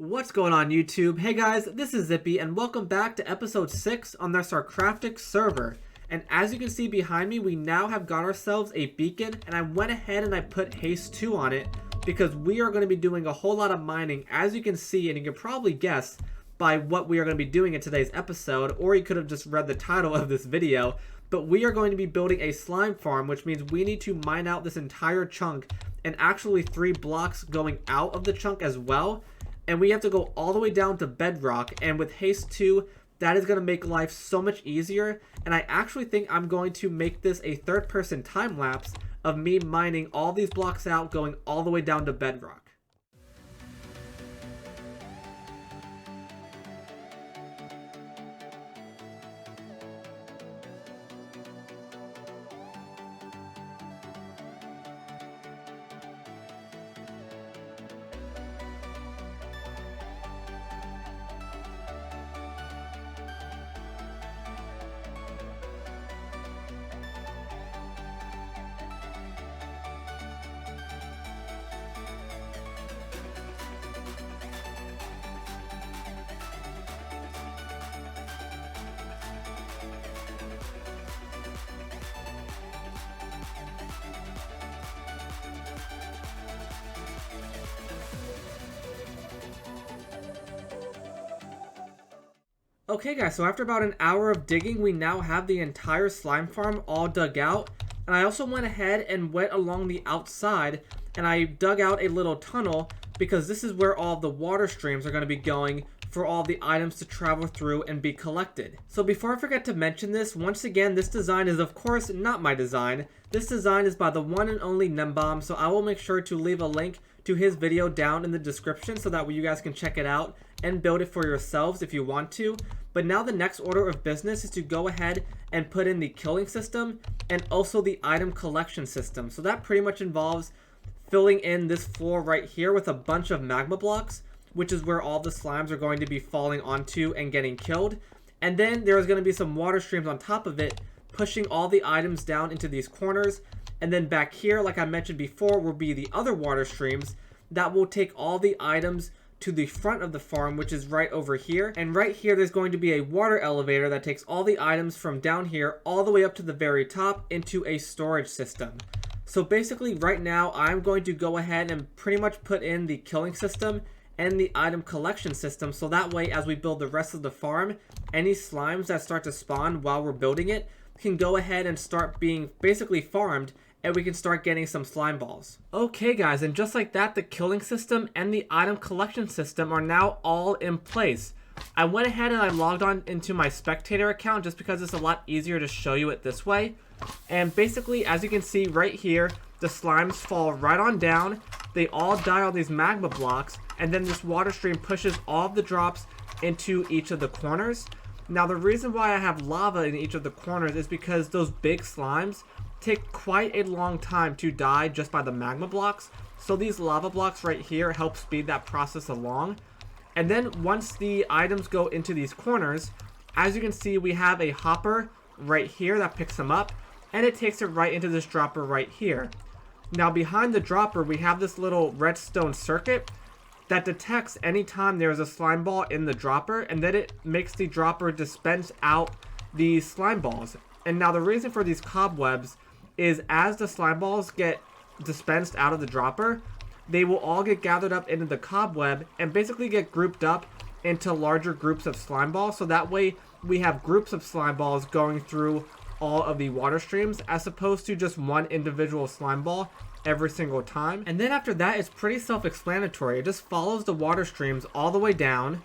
What's going on YouTube? Hey guys, this is Zippy and welcome back to episode 6 on the SarCraftic server. And as you can see behind me, we now have got ourselves a beacon, and I went ahead and I put haste 2 on it because we are going to be doing a whole lot of mining, as you can see, and you can probably guess by what we are going to be doing in today's episode, or you could have just read the title of this video. But we are going to be building a slime farm, which means we need to mine out this entire chunk and actually 3 blocks going out of the chunk as well. And we have to go all the way down to bedrock, and with haste 2, that is going to make life so much easier. And I actually think I'm going to make this a third-person time-lapse of me mining all these blocks out, going all the way down to bedrock. Okay guys, so after about an hour of digging, we now have the entire slime farm all dug out. And I also went ahead and went along the outside and I dug out a little tunnel because this is where all the water streams are going to be going for all the items to travel through and be collected. So before I forget to mention this, once again, this design is of course not my design. This design is by the one and only Gnembon, so I will make sure to leave a link to his video down in the description so that way you guys can check it out and build it for yourselves if you want to. But now the next order of business is to go ahead and put in the killing system and also the item collection system. So that pretty much involves filling in this floor right here with a bunch of magma blocks, which is where all the slimes are going to be falling onto and getting killed. And then there's going to be some water streams on top of it, pushing all the items down into these corners. And then back here, like I mentioned before, will be the other water streams that will take all the items to the front of the farm, which is right over here. And right here, there's going to be a water elevator that takes all the items from down here all the way up to the very top into a storage system. So basically right now, I'm going to go ahead and pretty much put in the killing system and the item collection system, so that way as we build the rest of the farm, any slimes that start to spawn while we're building it can go ahead and start being basically farmed, and we can start getting some slime balls. Okay guys, and just like that, the killing system and the item collection system are now all in place. I went ahead and I logged on into my spectator account just because it's a lot easier to show you it this way. And basically, as you can see right here, the slimes fall right on down. They all die on these magma blocks, and then this water stream pushes all of the drops into each of the corners. Now the reason why I have lava in each of the corners is because those big slimes take quite a long time to die just by the magma blocks. So these lava blocks right here help speed that process along. And then once the items go into these corners, as you can see, we have a hopper right here that picks them up, and it takes it right into this dropper right here. Now behind the dropper, we have this little redstone circuit that detects anytime there's a slime ball in the dropper, and then it makes the dropper dispense out these slime balls. And now the reason for these cobwebs is as the slime balls get dispensed out of the dropper, they will all get gathered up into the cobweb and basically get grouped up into larger groups of slime balls. So that way we have groups of slime balls going through all of the water streams as opposed to just one individual slime ball every single time. And then after that, it's pretty self-explanatory. It just follows the water streams all the way down,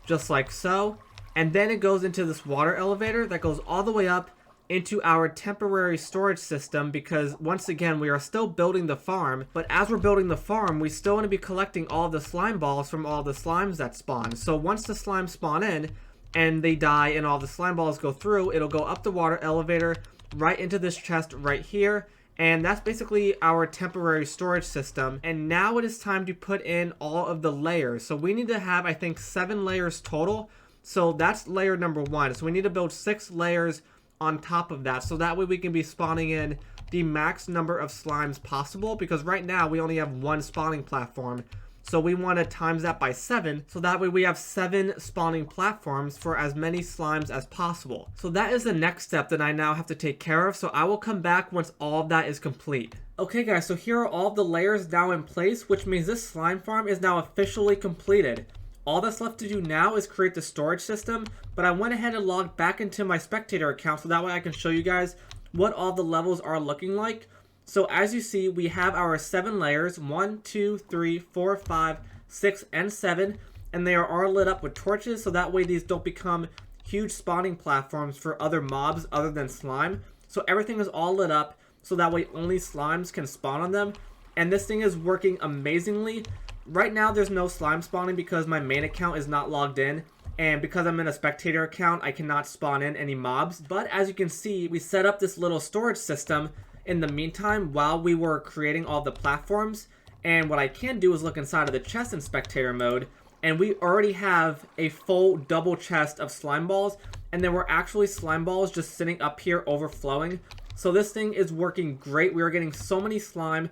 just like so. And then it goes into this water elevator that goes all the way up into our temporary storage system, because once again, we are still building the farm, but as we're building the farm, we still want to be collecting all the slime balls from all the slimes that spawn. So once the slimes spawn in and they die and all the slime balls go through, it'll go up the water elevator right into this chest right here. And that's basically our temporary storage system. And now it is time to put in all of the layers. So we need to have, I think, 7 layers total. So that's layer number 1. So we need to build 6 layers on top of that, so that way we can be spawning in the max number of slimes possible, because right now we only have one spawning platform. So we want to times that by 7, so that way we have 7 spawning platforms for as many slimes as possible. So that is the next step that I now have to take care of, so I will come back once all of that is complete. Okay guys, so here are all the layers now in place, which means this slime farm is now officially completed. All that's left to do now is create the storage system, but I went ahead and logged back into my spectator account so that way I can show you guys what all the levels are looking like. So as you see, we have our 7 layers, 1, 2, 3, 4, 5, 6, and 7, and they are all lit up with torches, so that way these don't become huge spawning platforms for other mobs other than slime. So everything is all lit up, so that way only slimes can spawn on them, and this thing is working amazingly. Right now there's no slime spawning because my main account is not logged in, and because I'm in a spectator account I cannot spawn in any mobs. But as you can see, we set up this little storage system in the meantime while we were creating all the platforms, and what I can do is look inside of the chest in spectator mode, and we already have a full double chest of slime balls, and there were actually slime balls just sitting up here overflowing. So this thing is working great. We are getting so many slime.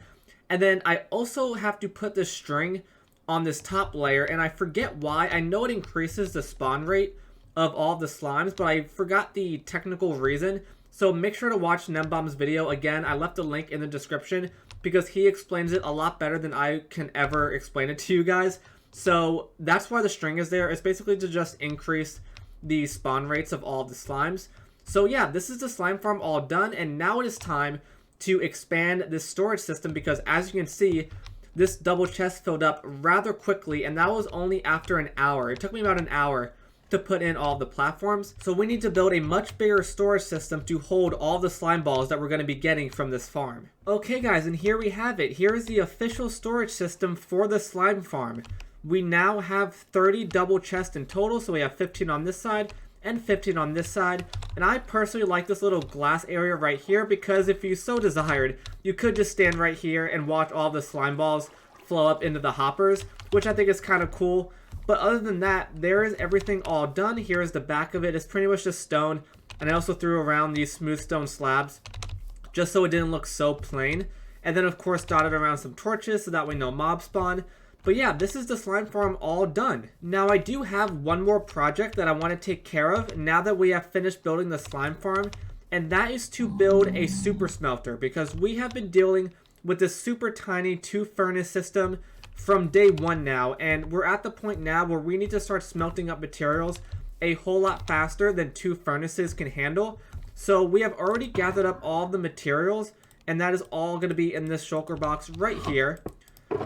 And then I also have to put this string on this top layer, and I forget why. I know it increases the spawn rate of all the slimes, but I forgot the technical reason. So make sure to watch Gnembon's video. Again, I left a link in the description because he explains it a lot better than I can ever explain it to you guys. So that's why the string is there. It's basically to just increase the spawn rates of all of the slimes. So yeah, this is the slime farm all done, and now it is time to expand this storage system because as you can see, this double chest filled up rather quickly, and that was only after an hour. It took me about an hour to put in all the platforms. So we need to build a much bigger storage system to hold all the slime balls that we're going to be getting from this farm. Okay guys, and here we have it. Here is the official storage system for the slime farm. We now have 30 double chests in total, so we have 15 on this side and 15 on this side. And I personally like this little glass area right here because if you so desired, you could just stand right here and watch all the slime balls flow up into the hoppers, which I think is kind of cool. But other than that, there is everything all done. Here is the back of it. It's pretty much just stone. And I also threw around these smooth stone slabs just so it didn't look so plain. And then of course dotted around some torches so that way no mob spawn. But yeah, this is the slime farm all done. Now I do have one more project that I want to take care of now that we have finished building the slime farm. And that is to build a super smelter because we have been dealing with this super tiny 2 furnace system from day 1 now, and we're at the point now where we need to start smelting up materials a whole lot faster than 2 furnaces can handle. So we have already gathered up all the materials, and that is all going to be in this shulker box right here.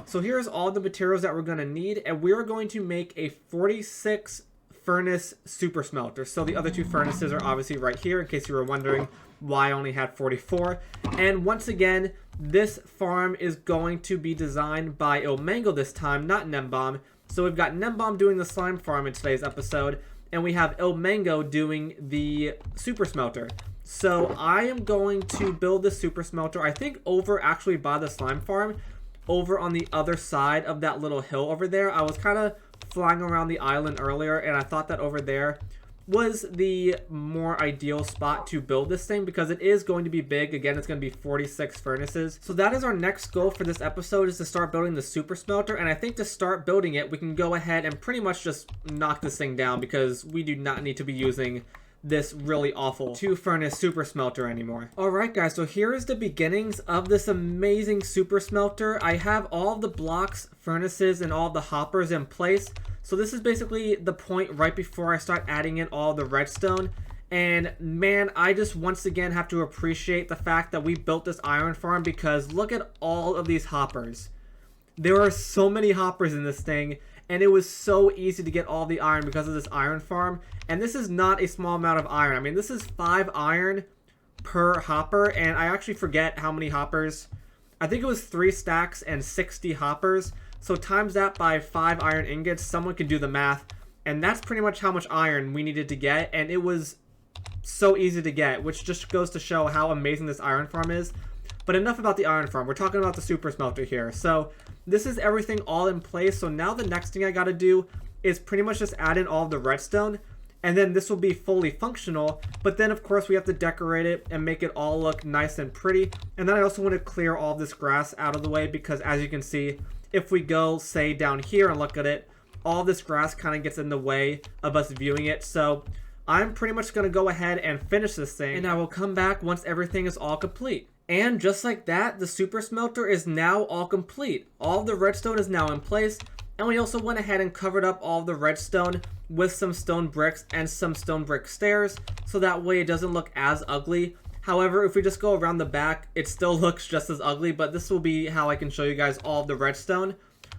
So here's all the materials that we're going to need, and we are going to make a 46 furnace super smelter. So the other 2 furnaces are obviously right here in case you were wondering why I only had 44. And once again, this farm is going to be designed by Ilmango this time, not Gnembon. So we've got Gnembon doing the slime farm in today's episode, and we have Ilmango doing the super smelter. So I am going to build the super smelter, I think over actually by the slime farm, over on the other side of that little hill over there. I was kind of flying around the island earlier, and I thought that over there was the more ideal spot to build this thing because it is going to be big. Again, it's going to be 46 furnaces. So that is our next goal for this episode, is to start building the super smelter. And I think to start building it, we can go ahead and pretty much just knock this thing down because we do not need to be using this really awful 2 furnace super smelter anymore. Alright guys, so here is the beginnings of this amazing super smelter. I have all the blocks, furnaces, and all the hoppers in place. So this is basically the point right before I start adding in all the redstone. And man, I just once again have to appreciate the fact that we built this iron farm because look at all of these hoppers. There are so many hoppers in this thing, and it was so easy to get all the iron because of this iron farm. And this is not a small amount of iron. I mean, this is 5 iron per hopper, and I actually forget how many hoppers. I think it was 3 stacks and 60 hoppers. So times that by 5 iron ingots, someone can do the math, and that's pretty much how much iron we needed to get, and it was so easy to get, which just goes to show how amazing this iron farm is. But enough about the iron farm, we're talking about the super smelter here. So this is everything all in place, so now the next thing I gotta do is pretty much just add in all of the redstone, and then this will be fully functional. But then of course we have to decorate it and make it all look nice and pretty. And then I also want to clear all this grass out of the way because as you can see, if we go, say, down here and look at it, all this grass kind of gets in the way of us viewing it. So I'm pretty much going to go ahead and finish this thing, and I will come back once everything is all complete. And just like that, the super smelter is now all complete. All of the redstone is now in place, and we also went ahead and covered up all of the redstone with some stone bricks and some stone brick stairs, so that way it doesn't look as ugly. However, if we just go around the back, it still looks just as ugly, but this will be how I can show you guys all of the redstone.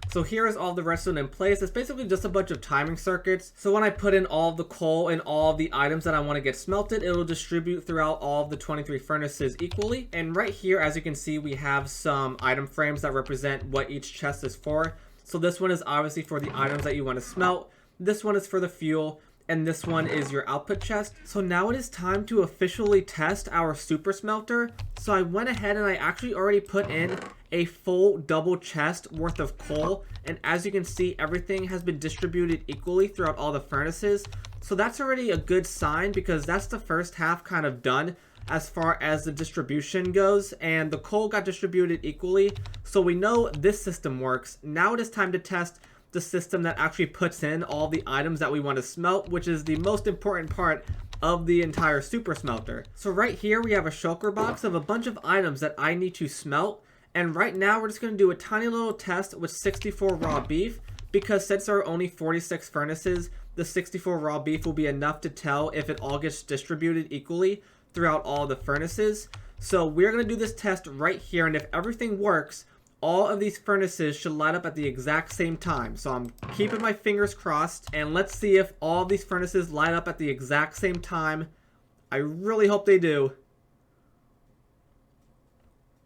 So here is all the redstone in place. It's basically just a bunch of timing circuits. So when I put in all of the coal and all of the items that I want to get smelted, it will distribute throughout all of the 23 furnaces equally. And right here, as you can see, we have some item frames that represent what each chest is for. So this one is obviously for the items that you want to smelt. This one is for the fuel. And this one is your output chest. So now it is time to officially test our super smelter. So I went ahead and I actually already put in a full double chest worth of coal. And as you can see, everything has been distributed equally throughout all the furnaces. So that's already a good sign, because that's the first half kind of done as far as the distribution goes. And the coal got distributed equally. So we know this system works. Now it is time to test the system that actually puts in all the items that we want to smelt, which is the most important part of the entire super smelter. So right here we have a shulker box of a bunch of items that I need to smelt, and right now we're just going to do a tiny little test with 64 raw beef, because since there are only 46 furnaces, the 64 raw beef will be enough to tell if it all gets distributed equally throughout all the furnaces. So we're going to do this test right here, and if everything works, all of these furnaces should light up at the exact same time. So I'm keeping my fingers crossed, and let's see if all of these furnaces light up at the exact same time. I really hope they do.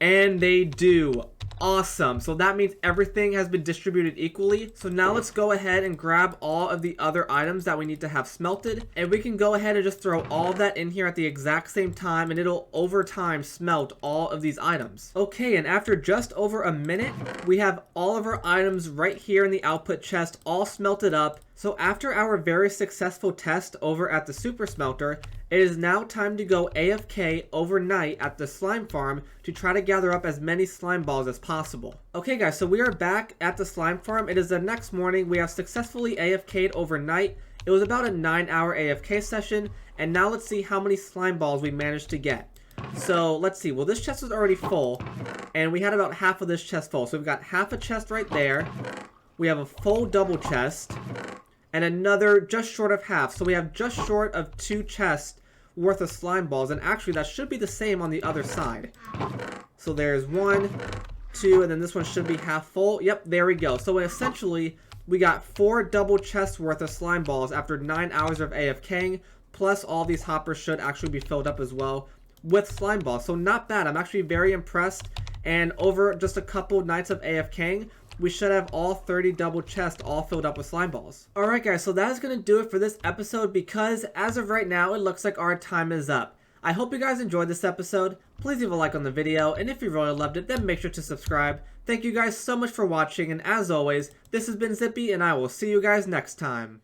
And they do. Awesome. So that means everything has been distributed equally. So now let's go ahead and grab all of the other items that we need to have smelted. And we can go ahead and just throw all of that in here at the exact same time, and it'll over time smelt all of these items. Okay, and after just over a minute, we have all of our items right here in the output chest all smelted up. So after our very successful test over at the super smelter, it is now time to go AFK overnight at the slime farm to try to gather up as many slime balls as possible. Okay guys, so we are back at the slime farm. It is the next morning. We have successfully AFK'd overnight. It was about a 9-hour AFK session, and now let's see how many slime balls we managed to get. So let's see, well, this chest was already full, and we had about half of this chest full. So we've got half a chest right there. We have a full double chest, and another just short of half. So we have just short of 2 chests worth of slime balls, and actually that should be the same on the other side. So there's 1, 2, and then this one should be half full. Yep, there we go. So essentially we got 4 double chests worth of slime balls after 9 hours of AFKing, plus all these hoppers should actually be filled up as well with slime balls. So not bad. I'm actually very impressed, and over just a couple nights of AFKing, we should have all 30 double chests all filled up with slime balls. Alright guys, so that is going to do it for this episode, because as of right now, it looks like our time is up. I hope you guys enjoyed this episode. Please leave a like on the video, and if you really loved it, then make sure to subscribe. Thank you guys so much for watching, and as always, this has been Zippy, and I will see you guys next time.